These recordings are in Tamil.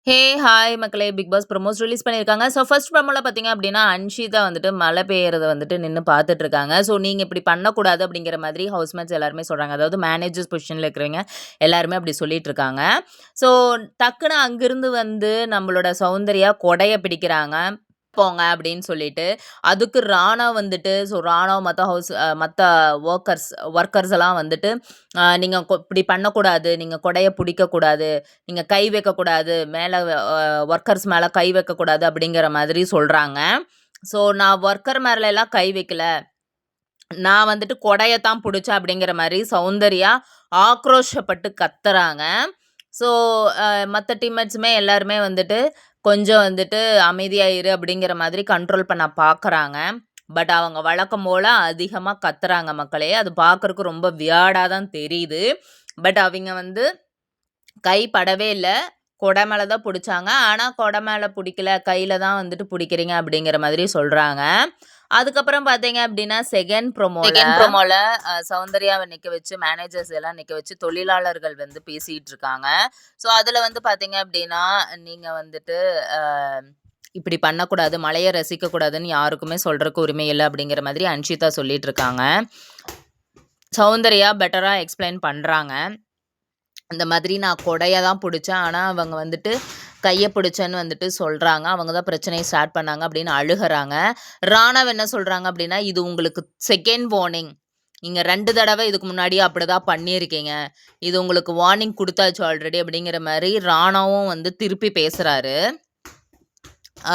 ஹே! ஹாய் மக்களே! பிக் பாஸ் ப்ரோமோஸ் ரிலீஸ் பண்ணியிருக்காங்க. ஸோ ஃபர்ஸ்ட் ப்ரோமோல பார்த்தீங்க அப்டின்னா, அன்ஷிதா வந்துட்டு மழை பெய்யறத வந்துட்டு நின்னு பார்த்துட்டுருக்காங்க. ஸோ நீங்க இப்டி பண்ணக்கூடாது அப்டிங்கிற மாதிரி ஹவுஸ்மேட்ஸ் எல்லாருமே சொல்றாங்க. அதாவது மேனேஜர்ஸ் பொசிஷன்ல இருக்கிறவங்க எல்லாருமே அப்டி சொல்லிட்டுருக்காங்க. ஸோ டக்குனு அங்கிருந்து வந்து நம்மளோட சௌந்தர்யா கொடைய பிடிக்கிறாங்க. போங்க அப்படின்னு சொல்லிட்டு. அதுக்கு ராணா வந்துட்டு ராணா மத்த மத்த ஒர்க்கர்ஸ் எல்லாம் வந்துட்டு, நீங்க இப்படி பண்ணக்கூடாது. நீங்க கொடைய புடிக்கக்கூடாது. நீங்க கை வைக்கக்கூடாது. மேல ஒர்க்கர்ஸ் மேல கை வைக்கக்கூடாது அப்படிங்கிற மாதிரி சொல்றாங்க. ஸோ நான் ஒர்க்கர் மேலலாம் கை வைக்கல. நான் வந்துட்டு கொடைய தான் புடிச்சேன் அப்படிங்கிற மாரி சௌந்தர்யா ஆக்ரோஷப்பட்டு கத்துறாங்க. ஸோ மத்த டீம்மேட்ஸுமே எல்லாருமே வந்துட்டு கொஞ்சம் வந்துட்டு அமைதியா இரு அப்படிங்கிற மாதிரி கண்ட்ரோல் பண்ண பார்க்குறாங்க. பட் அவங்க வழக்கம் போல அதிகமா கத்துறாங்க மக்களே. அது பார்க்கறக்கு ரொம்ப வியர்டா தான் தெரியுது. பட் அவிங்க வந்து கை படவே இல்ல. கொடை மேல தான் புடிச்சாங்க. ஆனா கொடை மேல புடிக்கல. கையில தான் வந்துட்டு புடிக்கிறீங்க அப்படிங்கிற மாதிரி சொல்றாங்க. அதுக்கப்புறம் பார்த்தீங்க அப்படின்னா, செகண்ட் ப்ரோமோல சௌந்தர்யாவ நிக்க வச்சு, மேனேஜர்ஸ் எல்லாம் நிக்க வச்சு தொழிலாளர்கள் வந்து பேசிட்டு இருக்காங்க. ஸோ அதுல வந்து பார்த்தீங்க அப்படின்னா, நீங்க வந்துட்டு இப்படி பண்ணக்கூடாது, மழைய ரசிக்கக்கூடாதுன்னு யாருக்குமே சொல்றக்கு உரிமை இல்ல அப்படிங்கிற மாதிரி அன்ஷிதா சொல்லிட்டு இருக்காங்க. சௌந்தர்யா பெட்டரா எக்ஸ்பிளைன் பண்றாங்க. இந்த மாதிரி நான் கொடைய தான் புடிச்சேன். ஆனா அவங்க வந்துட்டு கைய பிடிச்சேன்னு வந்துட்டு சொல்றாங்க. அவங்க தான் பிரச்சனைய ஸ்டார்ட் பண்ணாங்க அப்படின்னு அழுகுறாங்க. ராணவ் என்ன சொல்றாங்க அப்படின்னா, இது உங்களுக்கு செகண்ட் வார்னிங். நீங்க 2 தடவ இதுக்கு முன்னாடியே அப்படிதான் பண்ணியிருக்கீங்க. இது உங்களுக்கு வார்னிங் குடுத்தாச்சு ஆல்ரெடி அப்படிங்கிற மாரி ராணாவும் வந்து திருப்பி பேசுறாரு.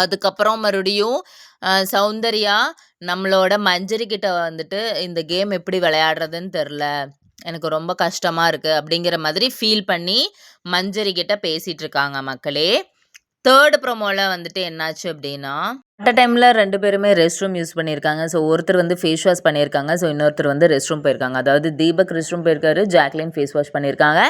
அதுக்கப்புறம் மறுபடியும் சௌந்தர்யா நம்மளோட மஞ்சரி கிட்ட வந்துட்டு இந்த கேம் எப்படி விளையாடுறதுன்னு தெர்ல. எனக்கு ரொம்ப கஷ்டமா இருக்கு அப்படிங்கிற மாதிரி ஃபீல் பண்ணி மஞ்சரி கிட்ட பேசிட்டு இருக்காங்க மக்களே. 3 ப்ரோமோல வந்துட்டு என்னாச்சு அப்படின்னா, அட் அ டைம்ல 2 பேருமே ரெஸ்ட் ரூம் யூஸ் பண்ணியிருக்காங்க. ஸோ ஒருத்தர் வந்து ஃபேஸ் வாஷ் பண்ணியிருக்காங்க. ஸோ இன்னொருத்தர் வந்து ரெஸ்ட் ரூம் போயிருக்காங்க. அதாவது தீபக் ரெஸ்ட் ரூம் போயிருக்காரு. ஜாக்லின் ஃபேஸ் வாஷ் பண்ணியிருக்காங்க.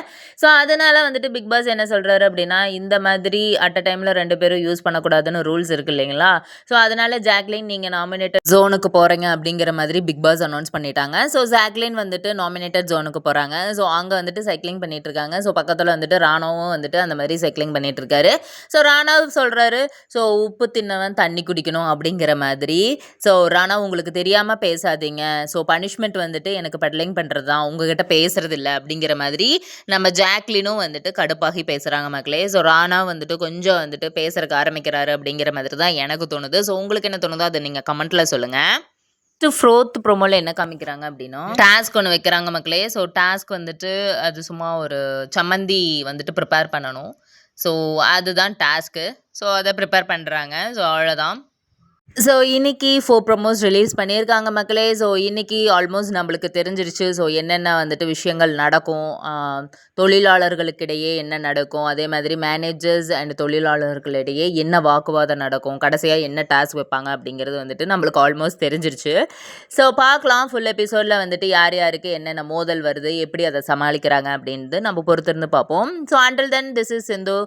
ஸோ அதனால வந்துட்டு பிக் பாஸ் என்ன சொல்றாரு அப்படின்னா, இந்த மாதிரி அட் அ டைம்ல 2 பேரும் யூஸ் பண்ணக்கூடாதுன்னு ரூல்ஸ் இருக்கு இல்லைங்களா? ஸோ அதனால ஜாக்லின் நீங்க நாமினேட்டட் ஜோனுக்கு போறீங்க அப்படிங்கிற மாதிரி பிக் பாஸ் அனௌன்ஸ் பண்ணிட்டாங்க. ஸோ ஜாக்லின் வந்துட்டு நாமினேட்டட் ஜோனுக்கு போறாங்க. ஸோ அங்க வந்துட்டு சைக்கிளிங் பண்ணிட்டு இருக்காங்க. ஸோ பக்கத்துல வந்துட்டு ராணாவும் வந்துட்டு அந்த மாதிரி சைக்கிளிங் பண்ணிட்டு இருக்காரு. ஸோ ராணவ் சொல்றாரு, ஸோ உப்பு தின்னவன் தண்ணி குடிக்கணும் அப்படிங்கிற மாதிரி. ஸோ ராணா உங்களுக்கு தெரியாம பேசாதீங்க. ஸோ பனிஷ்மெண்ட் வந்துட்டு எனக்கு பெடலிங் பண்றது தான். உங்ககிட்ட பேசுறது இல்ல அப்படிங்கிற மாதிரி நம்ம ஜாக்லினும் வந்துட்டு கடுப்பாகி பேசுறாங்க மக்களே. ஸோ ராணா வந்துட்டு கொஞ்சம் வந்துட்டு பேசுறதுக்கு ஆரம்பிக்கிறாரு அப்படிங்கிற மாதிரி தான் எனக்கு தோணுது. ஸோ உங்களுக்கு என்ன தோணுதோ அதை நீங்க கமெண்ட்ல சொல்லுங்க. ஃபோர்த் ப்ரோமோல என்ன காமிக்கிறாங்க அப்படின்னா, டாஸ்க் ஒன்று வைக்கிறாங்க மக்களே. ஸோ டாஸ்க் வந்துட்டு அது சும்மா ஒரு சம்மந்தி வந்துட்டு ப்ரிப்பேர் பண்ணணும். ஸோ அதுதான் டாஸ்க்கு. ஸோ அதை ப்ரிப்பேர் பண்ணுறாங்க. ஸோ அவ்வளோதான். ஸோ இன்னைக்கு 4 ப்ரோமோஸ் ரிலீஸ் பண்ணியிருக்காங்க மக்களே. ஸோ இன்னைக்கு ஆல்மோஸ்ட் நம்மளுக்கு தெரிஞ்சிருச்சு. ஸோ என்னென்ன வந்துட்டு விஷயங்கள் நடக்கும், தொழிலாளர்களுக்கிடையே என்ன நடக்கும், அதே மாதிரி மேனேஜர்ஸ் அண்ட் தொழிலாளர்களிடையே என்ன வாக்குவாதம் நடக்கும், கடைசியாக என்ன டாஸ்க் வைப்பாங்க அப்படிங்கிறது வந்துட்டு நம்மளுக்கு ஆல்மோஸ்ட் தெரிஞ்சிருச்சு. ஸோ பார்க்கலாம் ஃபுல் எபிசோடில் வந்துட்டு யார் யாருக்கு என்னென்ன மோதல் வருது, எப்படி அதை சமாளிக்கிறாங்க அப்படின்ட்டு நம்ம பொறுத்திருந்து பார்ப்போம். So until then this is Sindhu.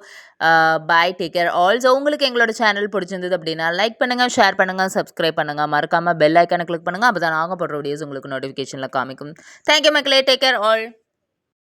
Bye, take care all. So உங்களுக்கு எங்களோட சேனல் பிடிச்சிருந்தது அப்படின்னா லைக் பண்ணுங்கள், ஷேர் பண்ணுங்கள், சப்ஸ்கிரைப் பண்ணுங்கள். மறக்காமல் பெல் ஐக்கானை கிளிக் பண்ணுங்கள். அப்போ தான் நாங்கள் போடுற வீடியோஸ் உங்களுக்கு நோட்டிஃபிகேஷனில் காமிக்கும். தேங்க்யூ மக்களே, டேக் கேர் ஆல்.